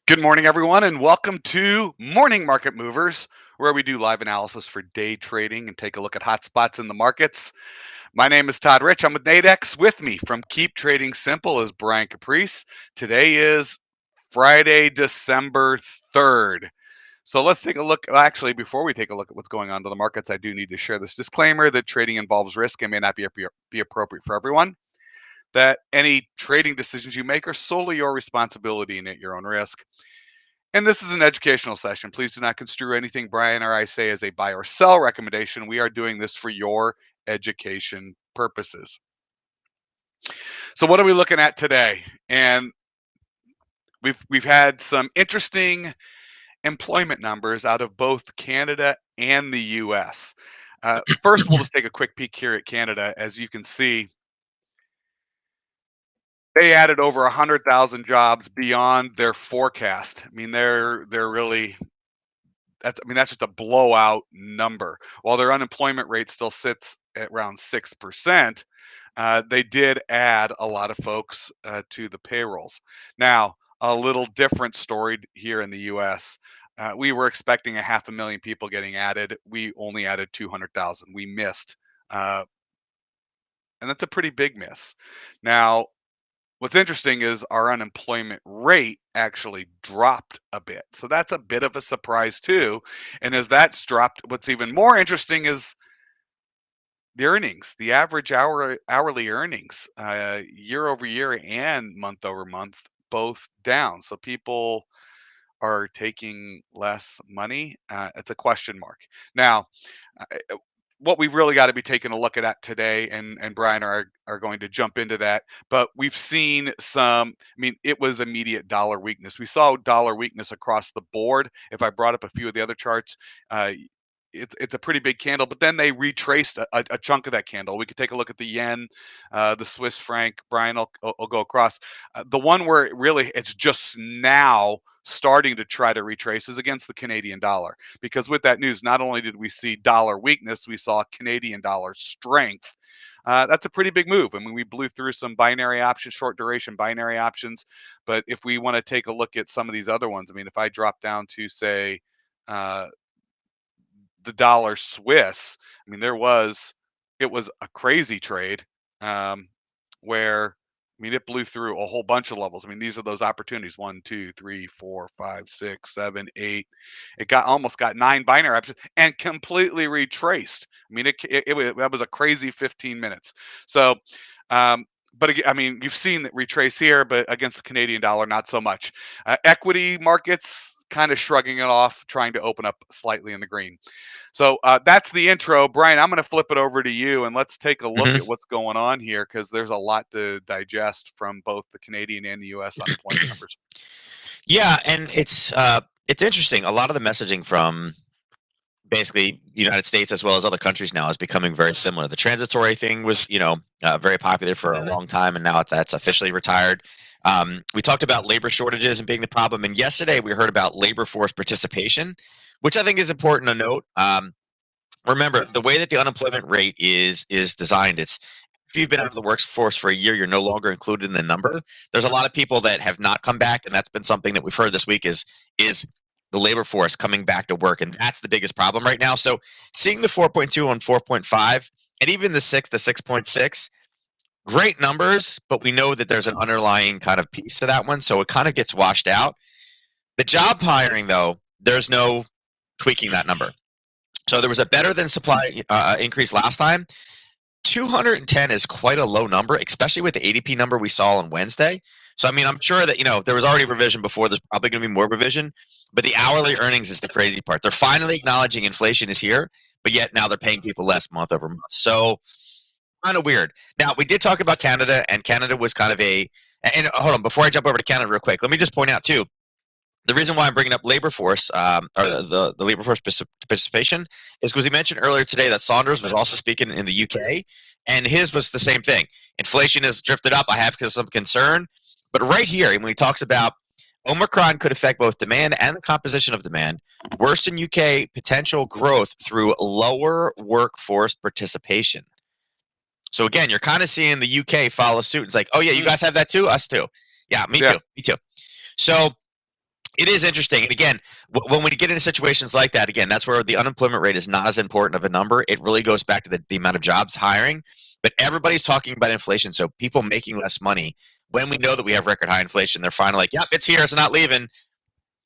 Good morning, everyone, and welcome to Morning Market Movers, where we do live analysis for day trading and take a look at hot spots in the markets. My name is Todd Rich. I'm with Nadex. With me from Keep Trading Simple is Brian Caprice. Today is Friday, December 3rd. So let's take a look. Actually, before we take a look at what's going on to the markets, I do need to share this disclaimer that trading involves risk and may not be appropriate for everyone. That any trading decisions you make are solely your responsibility and at your own risk. And this is an educational session. Please do not construe anything Brian or I say as a buy or sell recommendation. We are doing this for your education purposes. So what are we looking at today? And we've had some interesting employment numbers out of both Canada and the US. First, we'll just take a quick peek here at Canada. As you can see, they added over 100,000 jobs beyond their forecast. I mean, they're really that's just a blowout number. While their unemployment rate still sits at around 6%, they did add a lot of folks to the payrolls. Now, a little different story here in the U.S. We were expecting 500,000 people getting added. We only added 200,000. We missed, uh, and that's a pretty big miss. Now, what's interesting is our unemployment rate actually dropped a bit. So that's a bit of a surprise too. And as that's dropped, what's even more interesting is the earnings, the average hourly earnings, year over year and month over month, both down. So people are taking less money. It's a question mark. Now, what we've really got to be taking a look at today, and Brian are going to jump into that. But we've seen some. I mean, it was immediate dollar weakness. We saw dollar weakness across the board. If I brought up a few of the other charts, uh, it's a pretty big candle. But then they retraced a chunk of that candle. We could take a look at the yen, the Swiss franc. Brian will go across. The one where it's just now starting to try to retrace is against the Canadian dollar, because with that news, not only did we see dollar weakness, we saw Canadian dollar strength. That's a pretty big move. I mean, we blew through some binary options, short duration binary options. But if we want to take a look at some of these other ones, I mean, if I drop down to, say, uh, the dollar Swiss, I mean, it was a crazy trade, where I mean, it blew through a whole bunch of levels. I mean, these are those opportunities: one, two, three, four, five, six, seven, eight. It almost got 9 binary options and completely retraced. I mean, that was a crazy 15 minutes. So, um, but again, I mean, you've seen that retrace here, but against the Canadian dollar, not so much. Equity markets kind of shrugging it off, trying to open up slightly in the green. So that's the intro. Brian, I'm going to flip it over to you and let's take a look Mhm. at what's going on here, because there's a lot to digest from both the Canadian and the US unemployment numbers. Yeah, and it's interesting. A lot of the messaging from basically the United States as well as other countries now is becoming very similar. The transitory thing was, very popular for a long time, and now that's officially retired. We talked about labor shortages and being the problem, and yesterday we heard about labor force participation, which I think is important to note. Remember, the way that the unemployment rate is designed, it's if you've been out of the workforce for a year, you're no longer included in the number. There's a lot of people that have not come back, and that's been something that we've heard this week is the labor force coming back to work, and that's the biggest problem right now. So seeing the 4.2 on 4.5, and even the 6.6, great numbers, but we know that there's an underlying kind of piece to that one, so it kind of gets washed out. The job hiring, though, there's no tweaking that number. So there was a better than supply increase last time. 210 is quite a low number, especially with the ADP number we saw on Wednesday. So, I mean, I'm sure that, there was already revision before. There's probably going to be more revision. But the hourly earnings is the crazy part. They're finally acknowledging inflation is here, but yet now they're paying people less month over month. So, kind of weird. Now, we did talk about Canada, and Canada was kind of and hold on, before I jump over to Canada real quick, let me just point out, too, the reason why I'm bringing up labor force, or the labor force participation, is because we mentioned earlier today that Saunders was also speaking in the UK, and his was the same thing. Inflation has drifted up. I have some concern, but right here, when he talks about Omicron could affect both demand and the composition of demand, worsen UK potential growth through lower workforce participation. So again, you're kind of seeing the UK follow suit. It's like, oh yeah, you guys have that too, us too. Yeah, me Yeah. too, me too. So It is interesting. And again, when we get into situations like that, again, that's where the unemployment rate is not as important of a number. It really goes back to the amount of jobs hiring. But everybody's talking about inflation. So people making less money, when we know that we have record high inflation, they're finally like, yep, it's here. It's not leaving.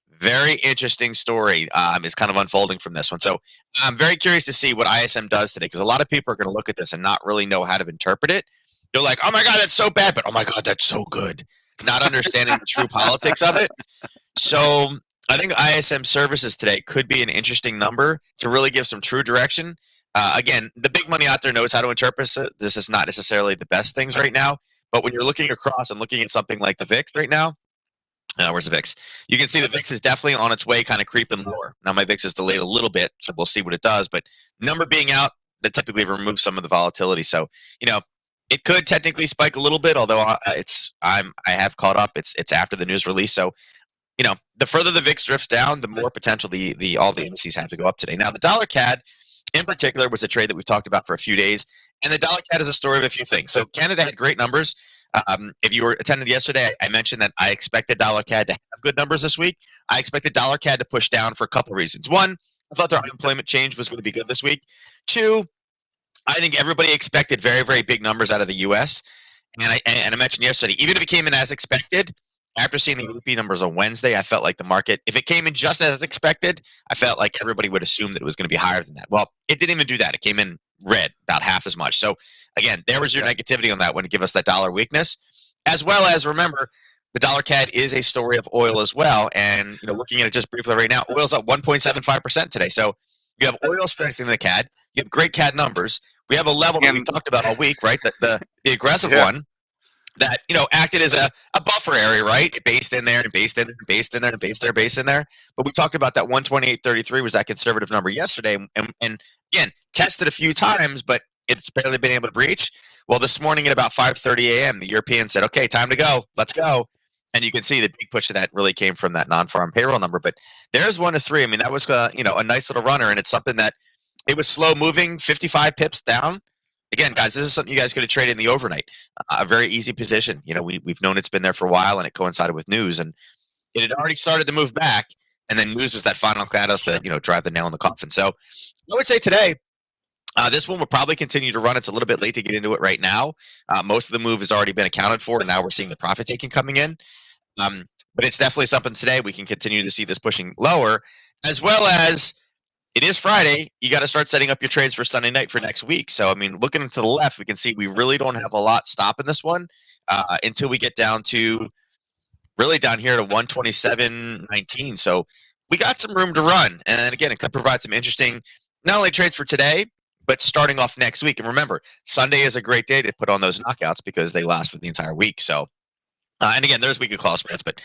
Very interesting story is kind of unfolding from this one. So I'm very curious to see what ISM does today, because a lot of people are going to look at this and not really know how to interpret it. They're like, oh my God, that's so bad. But oh my God, that's so good. Not understanding the true politics of it. So I think ISM services today could be an interesting number to really give some true direction. Again, the big money out there knows how to interpret it. This is not necessarily the best things right now, but when you're looking across and looking at something like the VIX right now, where's the VIX? You can see the VIX is definitely on its way, kind of creeping lower. Now my VIX is delayed a little bit, so we'll see what it does. But number being out, that typically removes some of the volatility. So it could technically spike a little bit, although I have caught up. It's after the news release, so the further the VIX drifts down, the more potential all the indices have to go up today. Now, the dollar CAD in particular was a trade that we've talked about for a few days, and the dollar CAD is a story of a few things. So Canada had great numbers. If you were attended yesterday, I mentioned that I expected dollar CAD to have good numbers this week. I expected dollar CAD to push down for a couple of reasons. One, I thought their unemployment change was going to be good this week. Two, I think everybody expected very, very big numbers out of the U.S. And I mentioned yesterday, even if it came in as expected, after seeing the OPEC numbers on Wednesday, I felt like the market, if it came in just as expected, I felt like everybody would assume that it was going to be higher than that. Well, it didn't even do that. It came in red, about half as much. So again, there was your negativity on that one to give us that dollar weakness, as well as, remember, the dollar CAD is a story of oil as well. And looking at it just briefly right now, oil's up 1.75% today. So you have oil strengthening the CAD. You have great CAD numbers. We have a level that we've talked about all week, right? The aggressive one that acted as a buffer area, right? It based in there and based in there and based in there and based there, based in there. But we talked about that 128.33 was that conservative number yesterday, and again tested a few times, but it's barely been able to breach. Well, this morning at about 5:30 a.m., the Europeans said, "Okay, time to go. Let's go." And you can see the big push of that really came from that non-farm payroll number. But there's 1 to 3. I mean, that was a nice little runner, and it's something that it was slow moving, 55 pips down. Again, guys, this is something you guys could have traded in the overnight. A very easy position. We've known it's been there for a while, and it coincided with news, and it had already started to move back, and then news was that final catalyst to drive the nail in the coffin. So I would say today, this one will probably continue to run. It's a little bit late to get into it right now. Most of the move has already been accounted for, and now we're seeing the profit taking coming in. But it's definitely something today we can continue to see this pushing lower, as well as it is Friday. You got to start setting up your trades for Sunday night for next week. So, I mean, looking to the left, we can see we really don't have a lot stopping this one until we get down to really down here to 127.19. So we got some room to run. And again, it could provide some interesting, not only trades for today, but starting off next week. And remember, Sunday is a great day to put on those knockouts because they last for the entire week. So, and again, there's weekly call spreads, but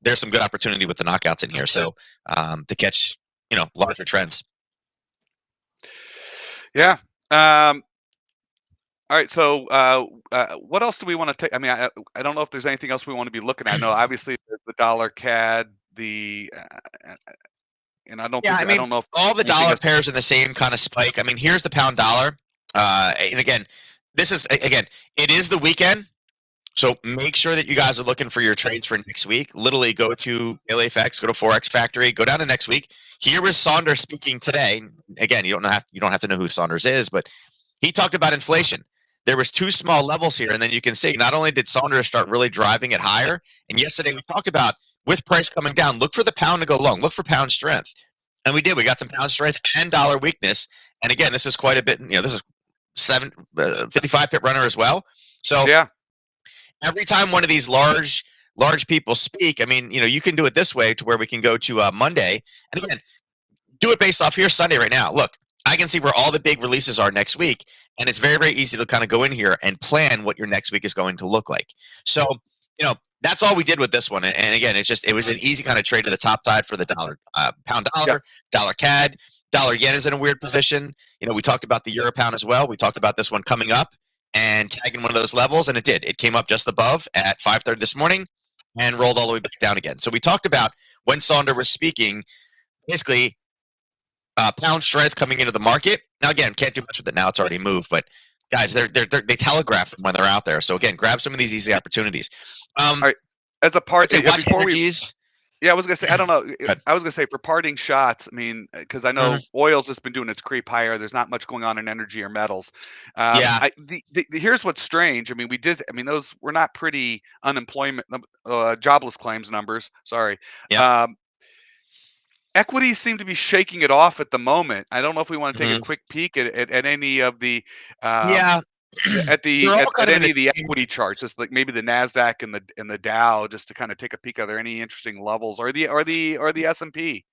there's some good opportunity with the knockouts in here. So to catch larger trends. Yeah. All right. So what else do we want to take? I mean, I don't know if there's anything else we want to be looking at. I know obviously the dollar CAD, and I don't know if all the dollar pairs in the same kind of spike. I mean, here's the pound dollar. And again, it is the weekend. So make sure that you guys are looking for your trades for next week. Literally go to LAFX, go to Forex Factory, go down to next week. Here is Saunders speaking today. Again, you don't have to know who Saunders is, but he talked about inflation. There was 2 small levels here, and then you can see not only did Saunders start really driving it higher, and yesterday we talked about with price coming down, look for the pound to go long, look for pound strength. And we did. We got some pound strength and dollar weakness. And again, this is quite a bit, this is 55 pip runner as well. So yeah. Every time one of these large people speak, I mean, you can do it this way to where we can go to Monday. And again, do it based off here Sunday right now. Look, I can see where all the big releases are next week. And it's very, very easy to kind of go in here and plan what your next week is going to look like. So, that's all we did with this one. And again, it was an easy kind of trade to the top side for the dollar, pound dollar, dollar CAD, dollar yen is in a weird position. We talked about the euro pound as well. We talked about this one coming up and tagging one of those levels, and it did. It came up just above at 5:30 this morning and rolled all the way back down again. So we talked about when Saunders was speaking, basically pound strength coming into the market. Now again, can't do much with it now; it's already moved. But guys, they telegraph when they're out there. So again, grab some of these easy opportunities. All right. As a part, watch energies. Yeah, I was gonna say, I don't know. Good. I was gonna say for parting shots. I mean, because I know Mhm. oil's just been doing its creep higher. There's not much going on in energy or metals. Yeah. Here's what's strange. I mean, we did. I mean, those were not pretty unemployment, jobless claims numbers. Sorry. Yep. Um, Equities seem to be shaking it off at the moment. I don't know if we want to take a Mhm. quick peek at any of the um, Yeah. They're all at kind of in the any of the same. equity charts, just like maybe the Nasdaq and the Dow, just to kind of take a peek. Are there any interesting levels, or the S&P?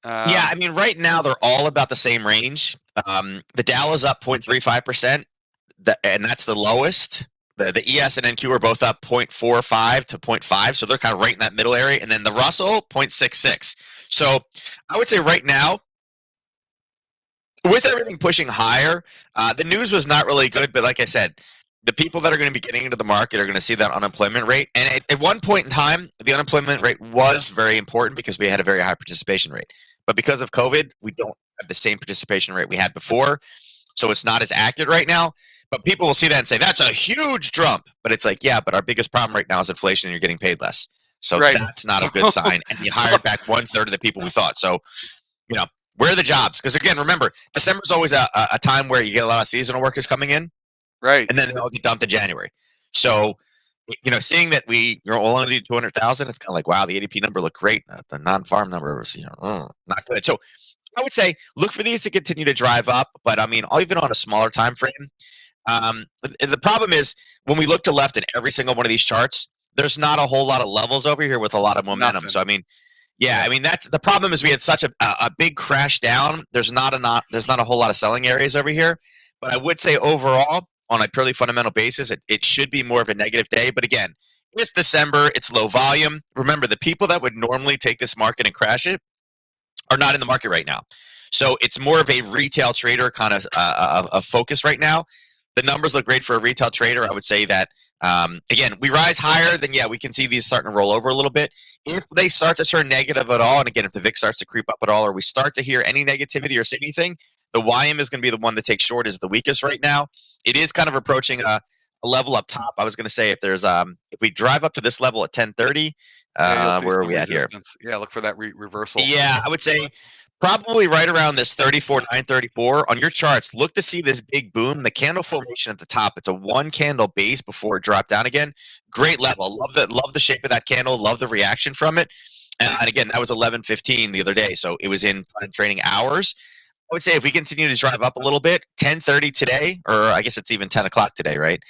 Yeah, Um, I mean, right now they're all about the same range. The Dow is up 0.35%, and that's the lowest. The ES and NQ are both up 0.45 to zero point 0.5, so they're kind of right in that middle area. And then the Russell 0.66. So I would say right now, with everything pushing higher, the news was not really good. But like I said, the people that are going to be getting into the market are going to see that unemployment rate. And at one point in time, the unemployment rate was very important because we had a very high participation rate. But because of COVID, we don't have the same participation rate we had before. So it's not as accurate right now. But people will see that and say, that's a huge jump. But it's like, yeah, but our biggest problem right now is inflation and you're getting paid less. So right. that's not So, a good sign. And you so hired back 1/3 of the people we thought. So, you know, where are the jobs? Because again, remember, December is always a time where you get a lot of seasonal workers coming in, right. and then they all get dumped in January. So, seeing that we're only doing 200,000, it's kind of like, wow, the ADP number looked great. The non-farm number was, not good. So I would say look for these to continue to drive up, but I mean, even on a smaller time frame. The problem is when we look to left in every single one of these charts, there's not a whole lot of levels over here with a lot of momentum. Nothing. So I mean, yeah, Yeah. I mean that's the problem is we had such a big crash down. There's not a whole lot of selling areas over here. But I would say overall, on a purely fundamental basis, it should be more of a negative day. But again, it's December, it's low volume. Remember, the people that would normally take this market and crash it are not in the market right now. So it's more of a retail trader kind of focus right now. The numbers look great for a retail trader. I would say that, again, we rise higher, then yeah, we can see these starting to roll over a little bit. If they start to turn negative at all, and again, if the VIX starts to creep up at all, or we start to hear any negativity or see anything, the YM is going to be the one that takes short, is the weakest right now. It is kind of approaching a level up top. I was going to say if there's if we drive up to this level at 10:30, Yeah, you'll see where are some we at here? resistance. Yeah, look for that reversal. Yeah, I would say probably right around this 34,934 on your charts. Look to see this big boom. The candle formation at the top. It's a one candle base before it dropped down again. Great level. Love the shape of that candle. Love the reaction from it. And again, that was 11:15 the other day, so it was in trading hours. I would say if we continue to drive up a little bit, 10:30 today, or I guess it's even 10 o'clock today, right?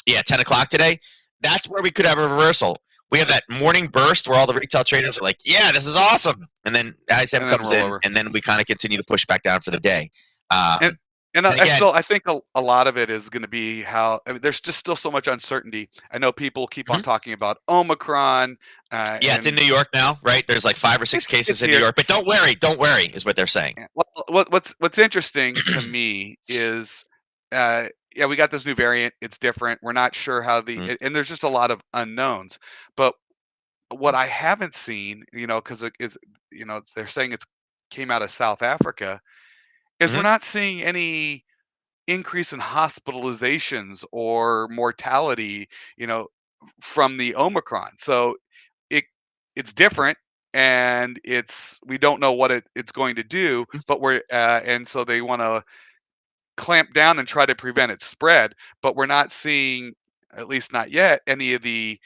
Yeah, 10 o'clock today. That's where we could have a reversal. We have that morning burst where all the retail traders are like, yeah, this is awesome. And then ISM And then comes roll in, over. and then we kind of continue to push back down for the day. And Um, and and again, I think a lot of it is going to be how, I mean, there's just still so much uncertainty. I know people keep on mhm. talking about Omicron, Yeah, it's in and New York now, right? There's like 5 or 6 cases it's in New here. York, but don't worry, is what they're saying. Yeah. What's interesting to me is, yeah, we got this new variant. It's different. We're not sure how Mhm, and there's just a lot of unknowns. But what I haven't seen, because it is, they're saying it's came out of South Africa, is we're mhm. not seeing any increase in hospitalizations or mortality, from the Omicron. So it it's different, and we don't know what it's going to do, but and so they want to clamp down and try to prevent its spread, but we're not seeing, at least not yet, any of the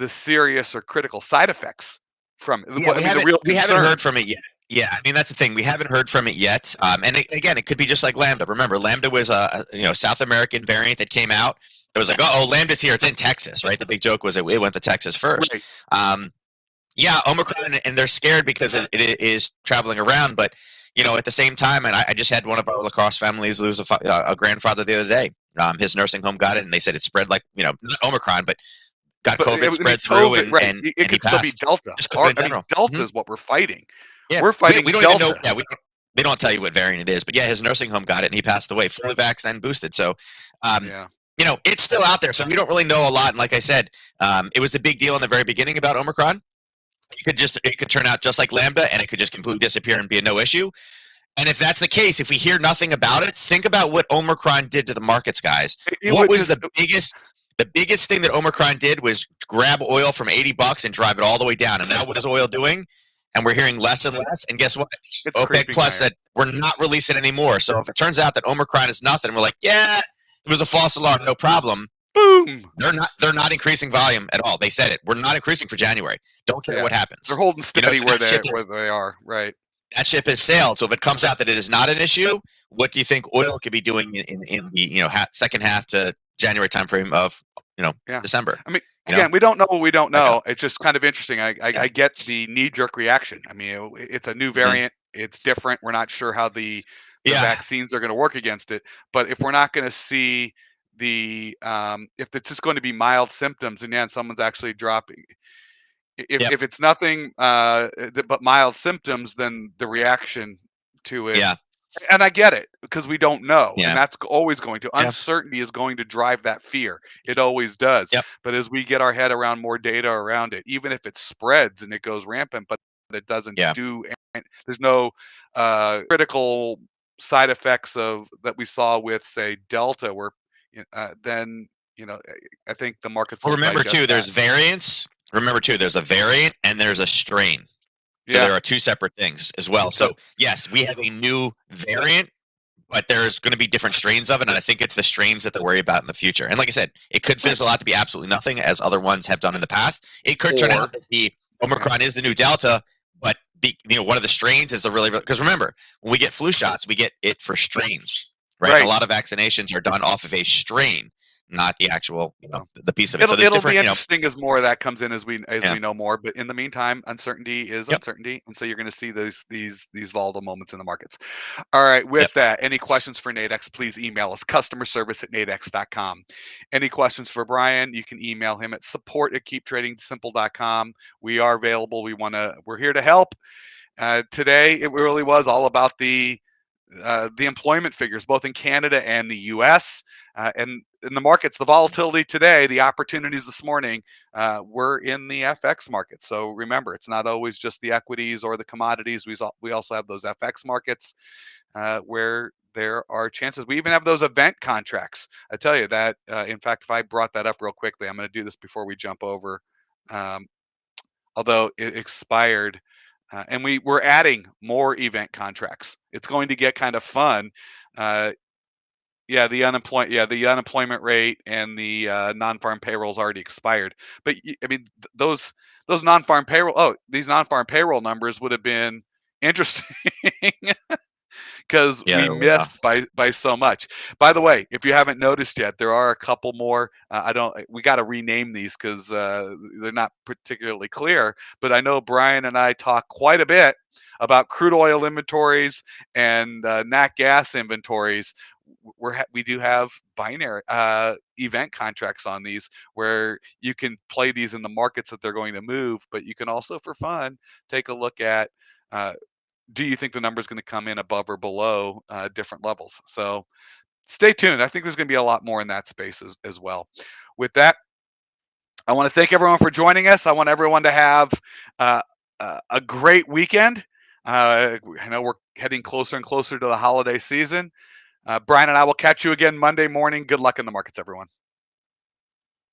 serious or critical side effects from it. Yeah, What I mean, the real we haven't heard concern. from it yet. Yeah, I mean that's the thing. We haven't heard from it yet. And again, it could be just like Lambda. Remember, Lambda was a South American variant that came out. It was like, oh, Lambda's here. It's in Texas, right? The big joke was that it went to Texas first. Right. Um, yeah, Omicron, and they're scared because it is traveling around. But at the same time, and I just had one of our lacrosse families lose a grandfather the other day. His nursing home got it, and they said it spread like not Omicron, but got But COVID, it would be spread through, COVID, right? It and he could still be passed. Delta. Just COVID Or in I mean, general. Delta Mhm. is what we're fighting. Yeah, We're fighting we don't even know. Delta. Yeah, they don't tell you what variant it is, but yeah, his nursing home got it and he passed away, fully vaxxed and boosted. So, um, Yeah. it's still out there. So we don't really know a lot. And like I said, it was the big deal in the very beginning about Omicron. It could turn out just like Lambda, and it could just completely disappear and be a no issue. And if that's the case, if we hear nothing about it, think about what Omicron did to the markets, guys. It What would was just the biggest thing that Omicron did was grab oil from $80 and drive it all the way down. And now what is oil doing? And we're hearing less and less. And guess what? It's OPEC creeping Plus higher. said we're not releasing anymore. So if it turns out that Omicron is nothing, we're like, yeah, it was a false alarm, no problem. Boom. They're not increasing volume at all. They said it. We're not increasing for January. Don't care what happens. They're holding steady so where they are. Right. That ship has sailed. So if it comes out that it is not an issue, what do you think oil could be doing in the second half to January timeframe of December? I mean, again, we don't know what we don't know. It's just kind of interesting. I get the knee-jerk reaction. I mean, it's a new variant. It's different. We're not sure how the vaccines are going to work against it. But if we're not going to see the if it's just going to be mild symptoms, and someone's actually dropping. If it's nothing but mild symptoms, then the reaction to it. Yeah. And I get it because we don't know, Yeah. and that's always going to uncertainty is going to drive that fear. It always does. Yep. But as we get our head around more data around it, even if it spreads and it goes rampant, but it doesn't do, and there's no critical side effects of that we saw with, say, Delta, where then I think the markets. Well, remember too, there's variants. Remember too, there's a variant and there's a strain. So there are two separate things as well. So yes, we have a new variant, but there's going to be different strains of it, and I think it's the strains that they worry about in the future. And like I said, it could fizzle out to be absolutely nothing, as other ones have done in the past. It could turn out that the Omicron is the new Delta, but one of the strains is the because remember, when we get flu shots, we get it for strains, right? And a lot of vaccinations are done off of a strain, not the actual, the piece of it. It'll be interesting as more of that comes in as we know more. But in the meantime, uncertainty is uncertainty, and so you're going to see these volatile moments in the markets. All right. With that, any questions for Nadex? Please email us customerservice@nadex.com. Any questions for Brian? You can email him at support@keeptradingsimple.com. We are available. We're here to help. Today, it really was all about the employment figures, both in Canada and the U.S. And in the markets, the volatility today, the opportunities this morning, were in the FX market. So remember, it's not always just the equities or the commodities. We also have those FX markets where there are chances. We even have those event contracts. I tell you that, in fact, if I brought that up real quickly, I'm going to do this before we jump over. Although it expired. And we're adding more event contracts. It's going to get kind of fun. The unemployment rate and the non-farm payrolls already expired. But I mean, those non-farm payroll. These non-farm payroll numbers would have been interesting because we missed by so much. By the way, if you haven't noticed yet, there are a couple more. We got to rename these because they're not particularly clear. But I know Brian and I talk quite a bit about crude oil inventories and nat gas inventories. We do have binary event contracts on these where you can play these in the markets that they're going to move, but you can also, for fun, take a look at. Do you think the number is going to come in above or below different levels? So stay tuned. I think there's going to be a lot more in that space as well. With that, I want to thank everyone for joining us. I want everyone to have a great weekend. I know we're heading closer and closer to the holiday season. Brian and I will catch you again Monday morning. Good luck in the markets, everyone.